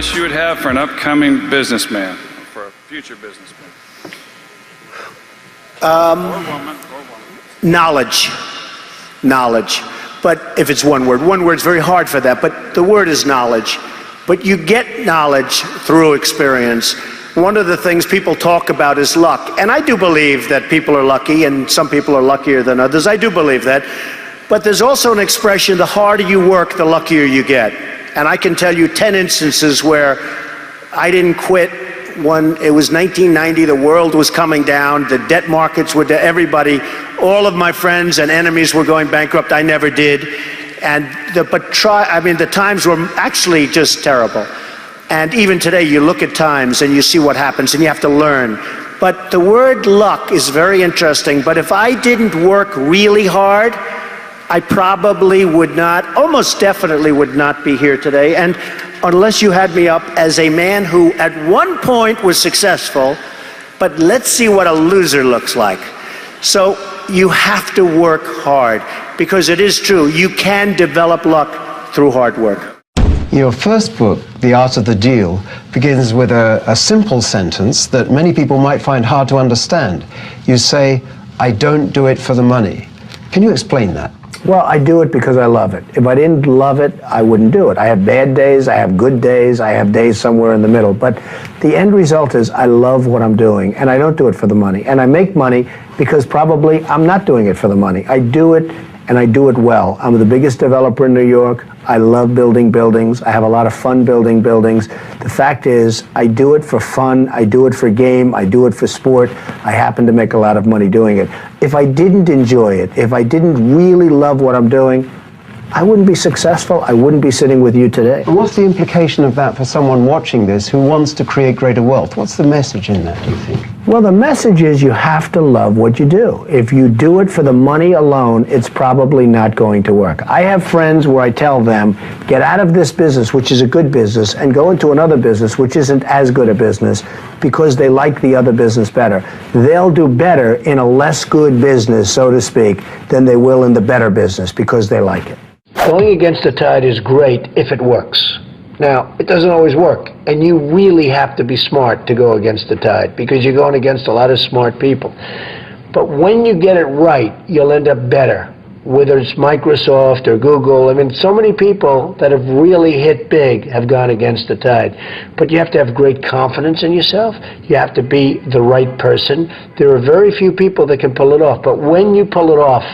advice you would have for an upcoming businessman, for a future businessman? Or woman. Knowledge. Knowledge. But if it's one word's very hard for that, but the word is knowledge. But you get knowledge through experience. One of the things people talk about is luck. And I do believe that people are lucky, and some people are luckier than others. I do believe that. But there's also an expression, the harder you work, the luckier you get. And I can tell you 10 instances where I didn't quit when it was 1990, the world was coming down, the debt markets were everybody, all of my friends and enemies were going bankrupt. I never did. And the times were actually just terrible. And even today, you look at times and you see what happens, and you have to learn. But the word luck is very interesting. But if I didn't work really hard, I probably would not, almost definitely would not be here today. And unless you had me up as a man who at one point was successful, but let's see what a loser looks like. So you have to work hard, because it is true, you can develop luck through hard work. Your first book, The Art of the Deal, begins with a simple sentence that many people might find hard to understand. You say, "I don't do it for the money." Can you explain that? Well, I do it because I love it. If I didn't love it, I wouldn't do it. I have bad days, I have good days, I have days somewhere in the middle. But the end result is I love what I'm doing, and I don't do it for the money. And I make money because probably I'm not doing it for the money. I do it, and I do it well. I'm the biggest developer in New York. I love building buildings. I have a lot of fun building buildings. The fact is, I do it for fun, I do it for game, I do it for sport. I happen to make a lot of money doing it. If I didn't enjoy it, if I didn't really love what I'm doing, I wouldn't be successful. I wouldn't be sitting with you today. And what's the implication of that for someone watching this who wants to create greater wealth? What's the message in that, do you think? Well, the message is you have to love what you do. If you do it for the money alone, it's probably not going to work. I have friends where I tell them, get out of this business, which is a good business, and go into another business, which isn't as good a business, because they like the other business better. They'll do better in a less good business, so to speak, than they will in the better business, because they like it. Going against the tide is great if it works. Now, it doesn't always work, and you really have to be smart to go against the tide, because you're going against a lot of smart people. But when you get it right, you'll end up better, whether it's Microsoft or Google. I mean, so many people that have really hit big have gone against the tide. But you have to have great confidence in yourself. You have to be the right person. There are very few people that can pull it off, but when you pull it off,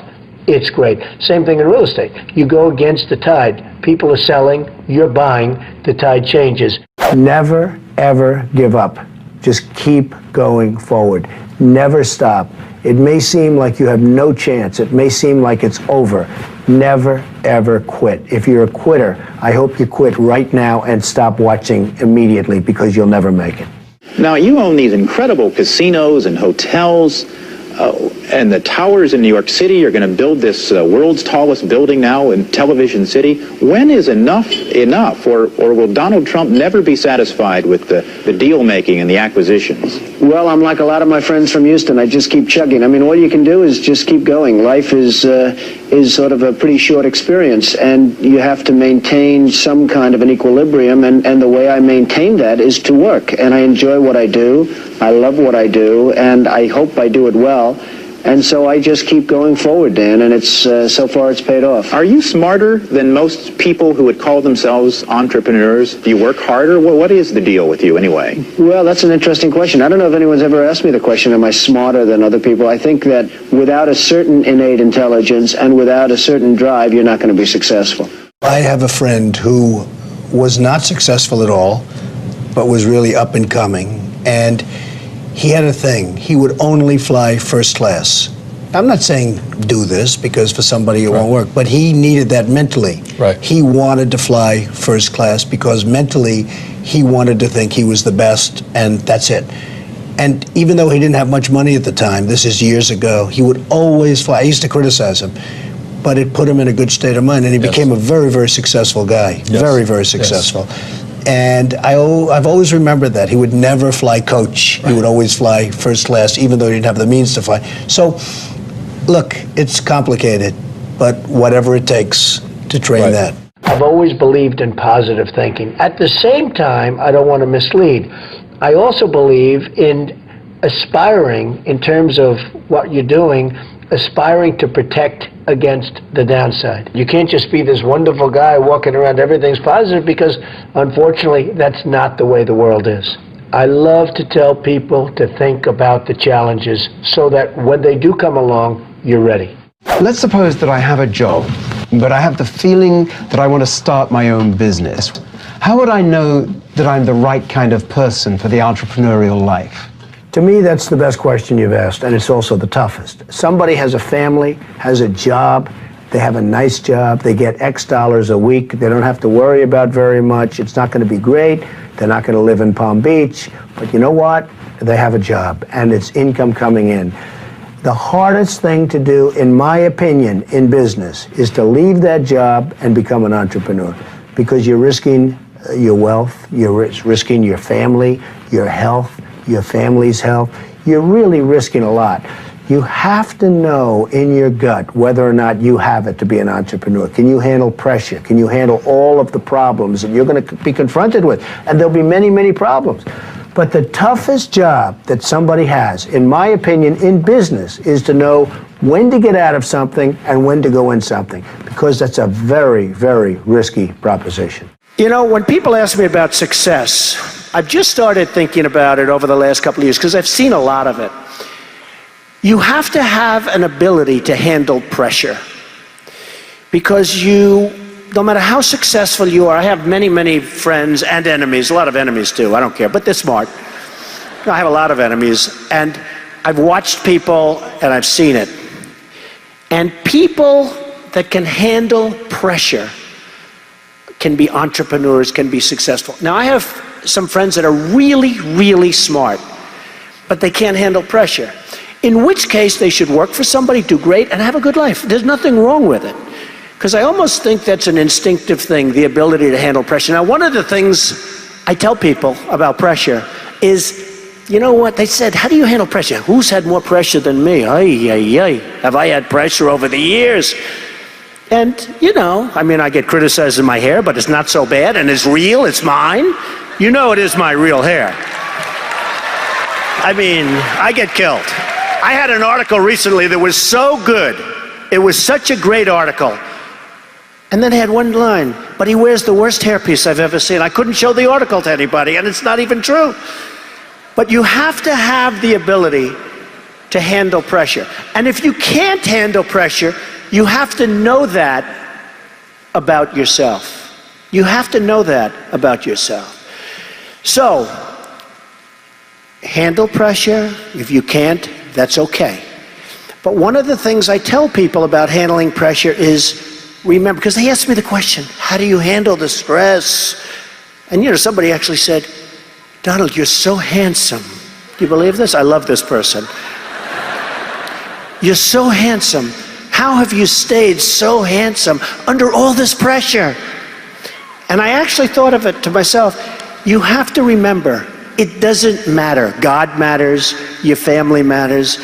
it's great. Same thing in real estate. You go against the tide. People are selling, you're buying, the tide changes. Never, ever give up. Just keep going forward. Never stop. It may seem like you have no chance. It may seem like it's over. Never, ever quit. If you're a quitter, I hope you quit right now and stop watching immediately, because you'll never make it. Now, you own these incredible casinos and hotels. And the towers in New York City. You're going to build this world's tallest building now in Television City. When is enough, or will Donald Trump never be satisfied with the deal making and the acquisitions? Well, I'm like a lot of my friends from Houston. I just keep chugging. I mean, all you can do is just keep going. Life is sort of a pretty short experience, and you have to maintain some kind of an equilibrium, and the way I maintain that is to work. And I enjoy what I do. I love what I do, and I hope I do it well. And so I just keep going forward, Dan, and it's so far it's paid off. Are you smarter than most people who would call themselves entrepreneurs? Do you work harder? What is the deal with you anyway? Well, that's an interesting question. I don't know if anyone's ever asked me the question, am I smarter than other people? I think that without a certain innate intelligence and without a certain drive, you're not going to be successful. I have a friend who was not successful at all, but was really up and coming. And he had a thing. He would only fly first class. I'm not saying do this, because for somebody it won't work, but he needed that mentally. Right. He wanted to fly first class because mentally he wanted to think he was the best, and that's it. And even though he didn't have much money at the time, this is years ago, he would always fly. I used to criticize him, but it put him in a good state of mind, and he became a very, very successful guy. Very, very successful. And I've always remembered that. He would never fly coach. He would always fly first class, even though he didn't have the means to fly. So, look, it's complicated, but whatever it takes to train that. I've always believed in positive thinking. At the same time, I don't want to mislead. I also believe in aspiring, in terms of what you're doing, aspiring to protect against the downside. You can't just be this wonderful guy walking around, everything's positive, because unfortunately, that's not the way the world is. I love to tell people to think about the challenges so that when they do come along, you're ready. Let's suppose that I have a job, but I have the feeling that I want to start my own business. How would I know that I'm the right kind of person for the entrepreneurial life? To me, that's the best question you've asked, and it's also the toughest. Somebody has a family, has a job, they have a nice job, they get X dollars a week, they don't have to worry about very much, it's not going to be great, they're not going to live in Palm Beach, but you know what? They have a job, and it's income coming in. The hardest thing to do, in my opinion, in business, is to leave that job and become an entrepreneur, because you're risking your wealth, you're risking your family, your health, your family's health. You're really risking a lot. You have to know in your gut whether or not you have it to be an entrepreneur. Can you handle pressure? Can you handle all of the problems that you're going to be confronted with? And there'll be many, many problems. But the toughest job that somebody has, in my opinion, in business, is to know when to get out of something and when to go in something, because that's a very, very risky proposition. You know, when people ask me about success, I've just started thinking about it over the last couple of years because I've seen a lot of it. You have to have an ability to handle pressure, because no matter how successful you are, I have many, many friends and enemies, a lot of enemies too, I don't care, but they're smart. I have a lot of enemies, and I've watched people and I've seen it. And people that can handle pressure can be entrepreneurs, can be successful. Now, I have some friends that are really, really smart, but they can't handle pressure. In which case, they should work for somebody, do great, and have a good life. There's nothing wrong with it. Because I almost think that's an instinctive thing, the ability to handle pressure. Now, one of the things I tell people about pressure is, you know what, they said, how do you handle pressure? Who's had more pressure than me? Ay, ay, ay. Have I had pressure over the years? And, you know, I mean, I get criticized in my hair, but it's not so bad, and it's real, it's mine. You know it is my real hair. I mean, I get killed. I had an article recently that was so good. It was such a great article. And then it had one line, but he wears the worst hairpiece I've ever seen. I couldn't show the article to anybody, and it's not even true. But you have to have the ability to handle pressure. And if you can't handle pressure, you have to know that about yourself. You have to know that about yourself. So, handle pressure. If you can't, that's okay. But one of the things I tell people about handling pressure is, remember, because they asked me the question, how do you handle the stress? And you know, somebody actually said, Donald, you're so handsome. Do you believe this? I love this person. You're so handsome. How have you stayed so handsome under all this pressure? And I actually thought of it to myself, you have to remember, it doesn't matter. God matters, your family matters.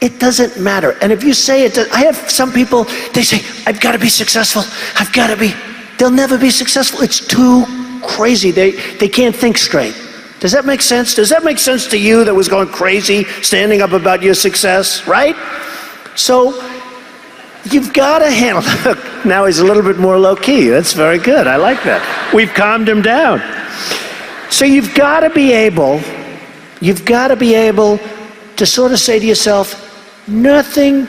It doesn't matter. And if you say it, I have some people, they say, I've got to be successful. I've got to be. They'll never be successful. It's too crazy. They can't think straight. Does that make sense? Does that make sense to you that was going crazy, standing up about your success, right? So you've got to handle it. Now he's a little bit more low-key. That's very good. I like that. We've calmed him down. So you've got to be able to sort of say to yourself, nothing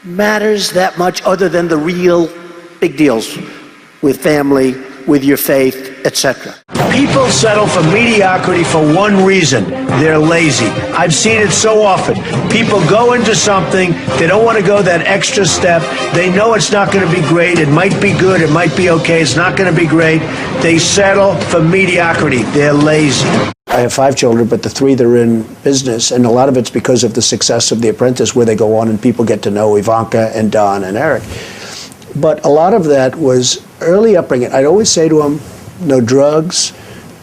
matters that much other than the real big deals with family, with your faith, etc. People settle for mediocrity for one reason. They're lazy. I've seen it so often. People go into something, they don't want to go that extra step. They know it's not going to be great. It might be good, it might be okay. It's not going to be great. They settle for mediocrity. They're lazy. I have 5 children, but the 3 that are in business, and a lot of it's because of the success of The Apprentice, where they go on and people get to know Ivanka and Don and Eric. But a lot of that was early upbringing. I'd always say to them, no drugs,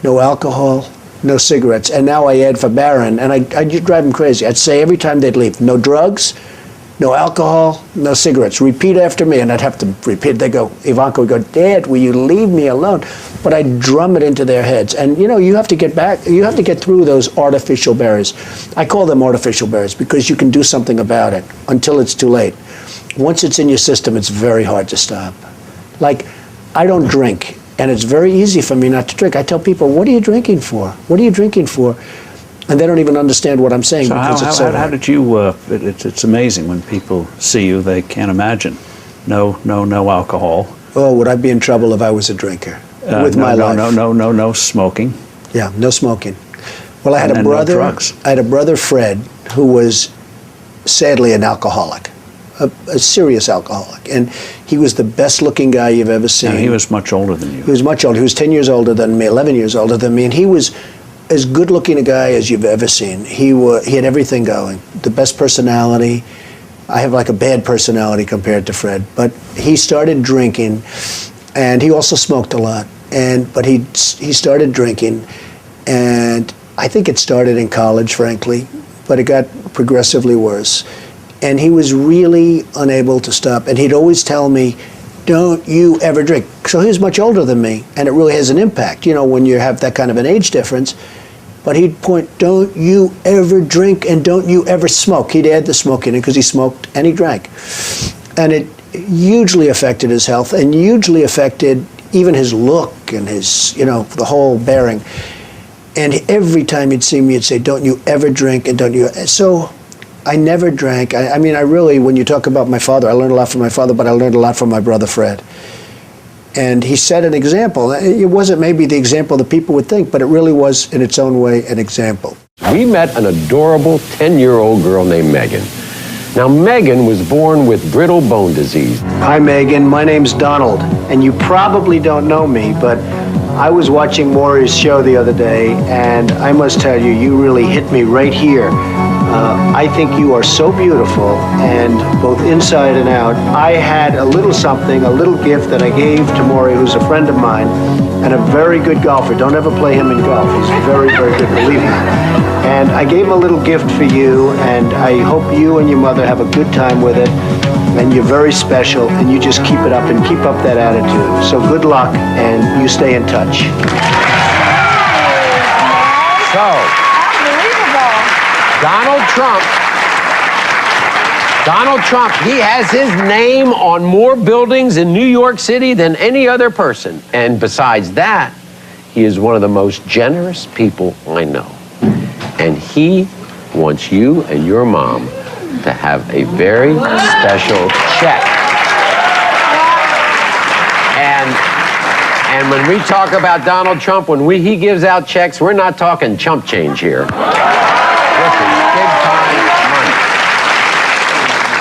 no alcohol, no cigarettes. And now I add for Barron, and I'd drive them crazy. I'd say every time they'd leave, no drugs, No alcohol, no cigarettes. Repeat after me. And I'd have to repeat. They go, Ivanka would go, Dad, will you leave me alone? But I'd drum it into their heads. And you know, you have to get through those artificial barriers. I call them artificial barriers because you can do something about it until it's too late. Once it's in your system, it's very hard to stop. Like, I don't drink, and it's very easy for me not to drink. I tell people, what are you drinking for? What are you drinking for? And they don't even understand what I'm saying. So because it's so how did you, it's amazing when people see you, they can't imagine. No alcohol. Oh, would I be in trouble if I was a drinker with my life? No smoking. Yeah, no smoking. Well, I had a And brother. no drugs. I had a brother, Fred, who was sadly an alcoholic, a serious alcoholic, and he was the best-looking guy you've ever seen. And he was much older than you. He was much older. He was 10 years older than me, 11 years older than me, and he was as good-looking a guy as you've ever seen. He had everything going. The best personality. I have like a bad personality compared to Fred, but he started drinking, and he also smoked a lot. But he started drinking, and I think it started in college, frankly, but it got progressively worse. And he was really unable to stop. And he'd always tell me, don't you ever drink. So he was much older than me, and it really has an impact, you know, when you have that kind of an age difference. But he'd point, don't you ever drink and don't you ever smoke. He'd add the smoking in because he smoked and he drank. And it hugely affected his health and hugely affected even his look and his, you know, the whole bearing. And every time he'd see me, he'd say, don't you ever drink and don't you. So I never drank. I mean, I really, when you talk about my father, I learned a lot from my father, but I learned a lot from my brother Fred. And he set an example. It wasn't maybe the example that people would think, but it really was, in its own way, an example. We met an adorable 10-year-old girl named Megan. Now, Megan was born with brittle bone disease. Hi, Megan. My name's Donald, and you probably don't know me, but I was watching Maury's show the other day, and I must tell you, you really hit me right here. I think you are so beautiful, and both inside and out. I had a little something, a little gift that I gave to Maury, who's a friend of mine, and a very good golfer. Don't ever play him in golf. He's very, very good, believe me. And I gave him a little gift for you, and I hope you and your mother have a good time with it. And you're very special, and you just keep it up and keep up that attitude. So good luck, and you stay in touch. So, Donald Trump, he has his name on more buildings in New York City than any other person. And besides that, he is one of the most generous people I know. And he wants you and your mom to have a very special check. And when we talk about Donald Trump, when he gives out checks, we're not talking chump change here. This is big time money.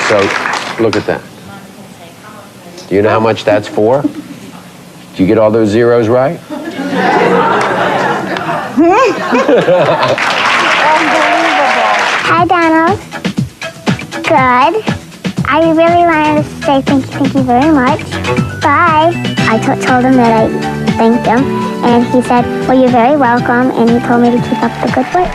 So, look at that. Do you know how much that's for? Did you get all those zeros right? Hi, Donald. Good. I really wanted to say thank you very much. Bye. I told him that I thanked him, and he said, well, you're very welcome, and he told me to keep up the good work.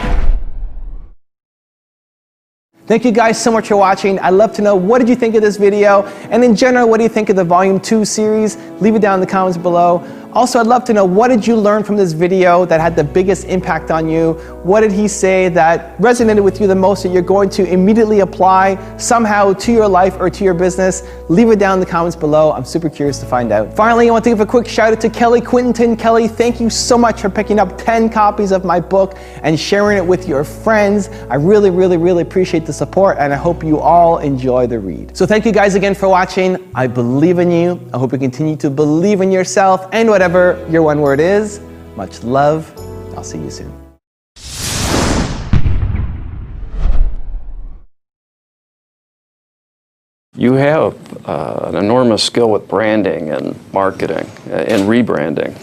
Thank you guys so much for watching. I'd love to know, what did you think of this video? And in general, what do you think of the Volume 2 series? Leave it down in the comments below. Also, I'd love to know, what did you learn from this video that had the biggest impact on you? What did he say that resonated with you the most that you're going to immediately apply somehow to your life or to your business? Leave it down in the comments below. I'm super curious to find out. Finally, I want to give a quick shout out to Kelly Quinton. Kelly, thank you so much for picking up 10 copies of my book and sharing it with your friends. I really, really, really appreciate the support, and I hope you all enjoy the read. So thank you guys again for watching. I believe in you. I hope you continue to believe in yourself and whatever your one word is. Much love. I'll see you soon. You have an enormous skill with branding and marketing and rebranding.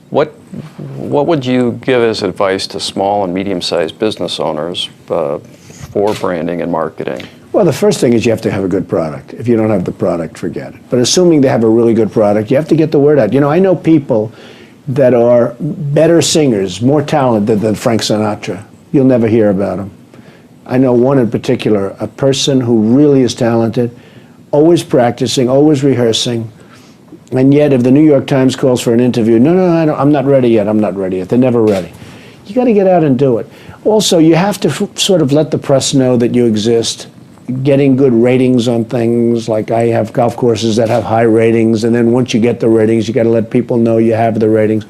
What would you give as advice to small and medium-sized business owners for branding and marketing? Well, the first thing is you have to have a good product. If you don't have the product, forget it. But assuming they have a really good product, you have to get the word out. You know, I know people that are better singers, more talented than Frank Sinatra. You'll never hear about them. I know one in particular, a person who really is talented, always practicing, always rehearsing, and yet if the New York Times calls for an interview, no, I'm not ready yet, I'm not ready yet. They're never ready. You got to get out and do it. Also, you have to sort of let the press know that you exist, getting good ratings on things. Like I have golf courses that have high ratings, and then once you get the ratings, you got to let people know you have the ratings.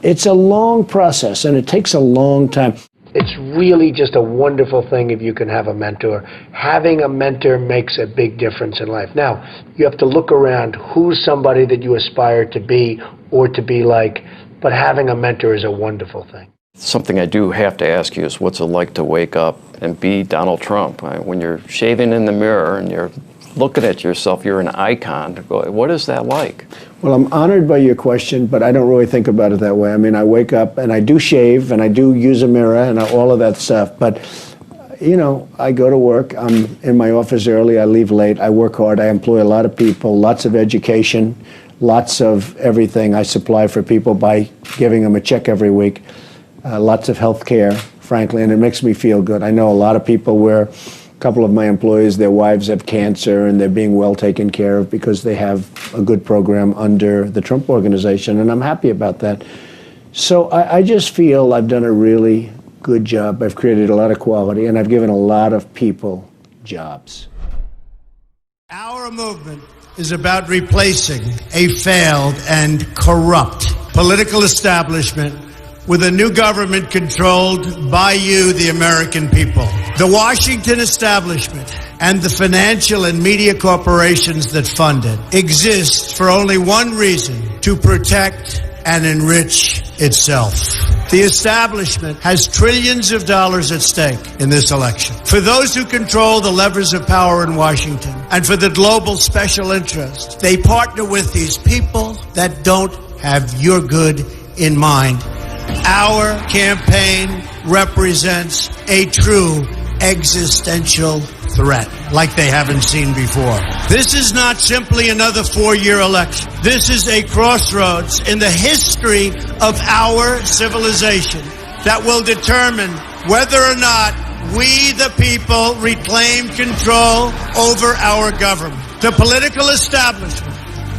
It's a long process, and it takes a long time. It's really just a wonderful thing if you can have a mentor. Having a mentor makes a big difference in life. Now, you have to look around who's somebody that you aspire to be or to be like, but having a mentor is a wonderful thing. Something I do have to ask you is what's it like to wake up and be Donald Trump? When you're shaving in the mirror and you're looking at yourself, you're an icon. What is that like? Well, I'm honored by your question, but I don't really think about it that way. I mean, I wake up and I do shave and I do use a mirror and all of that stuff. But, you know, I go to work. I'm in my office early. I leave late. I work hard. I employ a lot of people, lots of education, lots of everything I supply for people by giving them a check every week. Lots of health care, frankly, and it makes me feel good. I know a lot of people where a couple of my employees, their wives have cancer and they're being well taken care of because they have a good program under the Trump Organization, and I'm happy about that. So I just feel I've done a really good job. I've created a lot of quality, and I've given a lot of people jobs. Our movement is about replacing a failed and corrupt political establishment with a new government controlled by you, the American people. The Washington establishment and the financial and media corporations that fund it exist for only one reason: to protect and enrich itself. The establishment has trillions of dollars at stake in this election. For those who control the levers of power in Washington and for the global special interests, they partner with these people that don't have your good in mind. Our campaign represents a true existential threat like they haven't seen before. This is not simply another four-year election. This is a crossroads in the history of our civilization that will determine whether or not we, the people, reclaim control over our government. The political establishment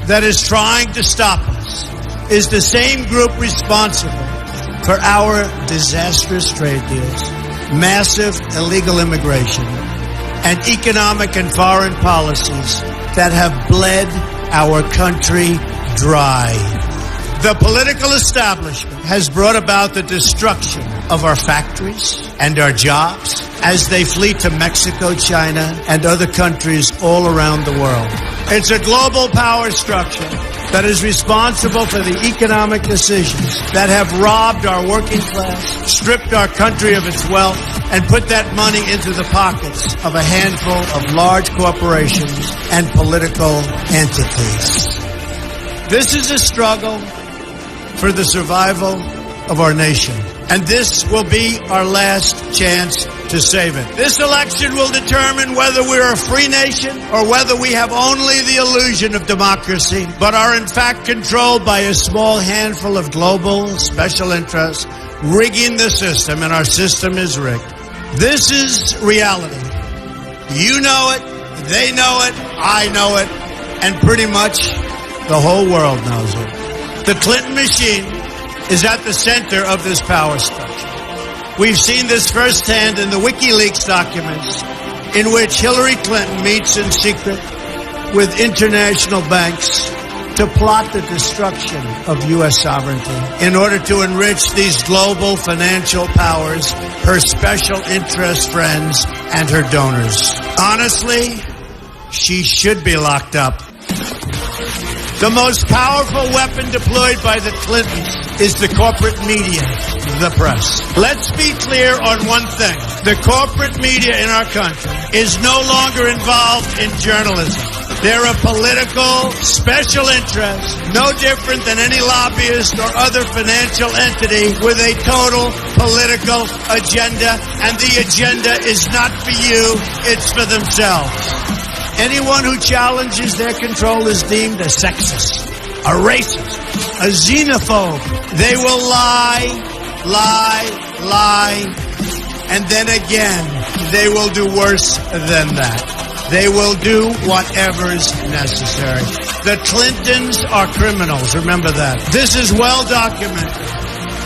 that is trying to stop us is the same group responsible for our disastrous trade deals, massive illegal immigration, and economic and foreign policies that have bled our country dry. The political establishment has brought about the destruction of our factories and our jobs as they flee to Mexico, China, and other countries all around the world. It's a global power structure that is responsible for the economic decisions that have robbed our working class, stripped our country of its wealth, and put that money into the pockets of a handful of large corporations and political entities. This is a struggle for the survival of our nation, and this will be our last chance to save it. This election will determine whether we're a free nation or whether we have only the illusion of democracy, but are in fact controlled by a small handful of global special interests rigging the system, and our system is rigged. This is reality. You know it, they know it, I know it, and pretty much the whole world knows it. The Clinton machine is at the center of this power structure. We've seen this firsthand in the WikiLeaks documents, in which Hillary Clinton meets in secret with international banks to plot the destruction of U.S. sovereignty in order to enrich these global financial powers, her special interest friends, and her donors. Honestly, she should be locked up. The most powerful weapon deployed by the Clintons is the corporate media, the press. Let's be clear on one thing. The corporate media in our country is no longer involved in journalism. They're a political special interest, no different than any lobbyist or other financial entity with a total political agenda, and the agenda is not for you, it's for themselves. Anyone who challenges their control is deemed a sexist, a racist, a xenophobe. They will lie, and then again they will do worse than that. They will do whatever's necessary. The Clintons are criminals, remember that. This is well documented.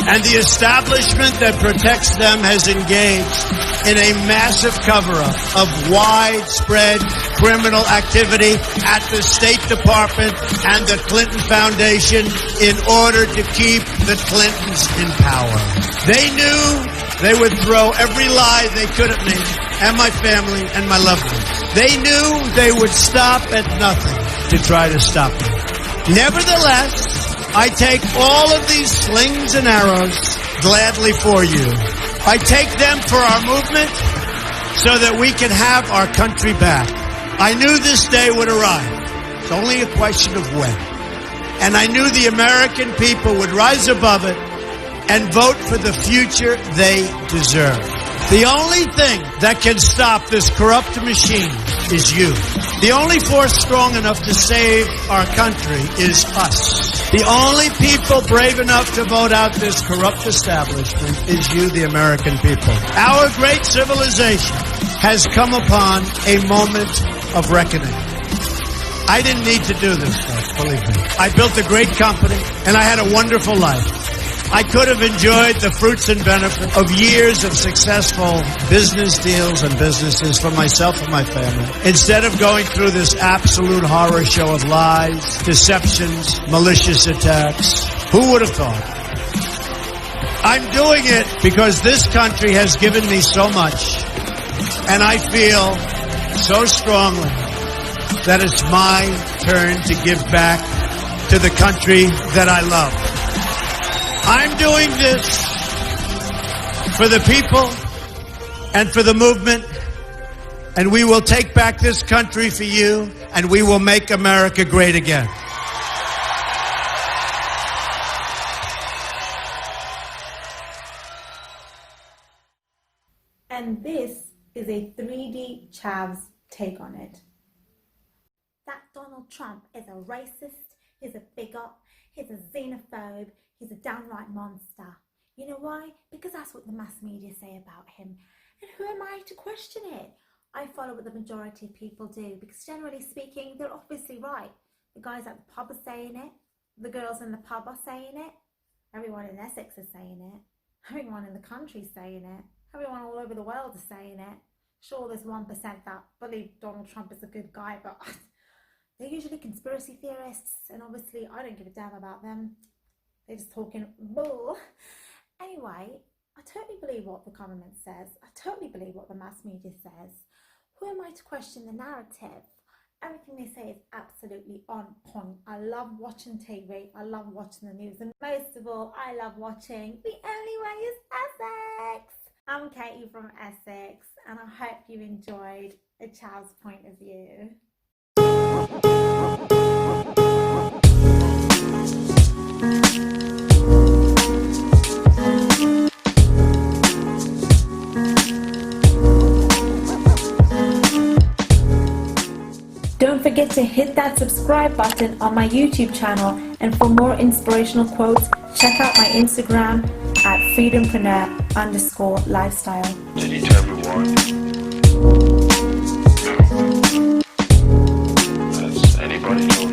And the establishment that protects them has engaged in a massive cover-up of widespread criminal activity at the State Department and the Clinton Foundation in order to keep the Clintons in power. They knew they would throw every lie they could at me and my family and my loved ones. They knew they would stop at nothing to try to stop me. Nevertheless, I take all of these slings and arrows gladly for you. I take them for our movement so that we can have our country back. I knew this day would arrive. It's only a question of when. And I knew the American people would rise above it and vote for the future they deserve. The only thing that can stop this corrupt machine is you. The only force strong enough to save our country is us. The only people brave enough to vote out this corrupt establishment is you, the American people. Our great civilization has come upon a moment of reckoning. I didn't need to do this, folks, believe me. I built a great company, and I had a wonderful life. I could have enjoyed the fruits and benefits of years of successful business deals and businesses for myself and my family, instead of going through this absolute horror show of lies, deceptions, malicious attacks. Who would have thought? I'm doing it because this country has given me so much, and I feel so strongly that it's my turn to give back to the country that I love. I'm doing this for the people and for the movement, and we will take back this country for you, and we will make America great again. And this is a 3D CHAV'S take on it. That Donald Trump is a racist, he's a bigot, he's a xenophobe, he's a downright monster. You know why? Because that's what the mass media say about him. And who am I to question it? I follow what the majority of people do, because generally speaking, they're obviously right. The guys at the pub are saying it. The girls in the pub are saying it. Everyone in Essex is saying it. Everyone in the country is saying it. Everyone all over the world is saying it. Sure, there's 1% that believe Donald Trump is a good guy, but they're usually conspiracy theorists, and obviously I don't give a damn about them. They're just talking bull. Anyway, I totally believe what the government says. I totally believe what the mass media says. Who am I to question the narrative? Everything they say is absolutely on point. I love watching TV. I love watching the news. And most of all, I love watching The Only Way is Essex. I'm Katie from Essex, and I hope you enjoyed a child's point of view. Don't forget to hit that subscribe button on my YouTube channel, and for more inspirational quotes, check out my Instagram at freedompreneur_lifestyle. City to everyone. As anybody knows.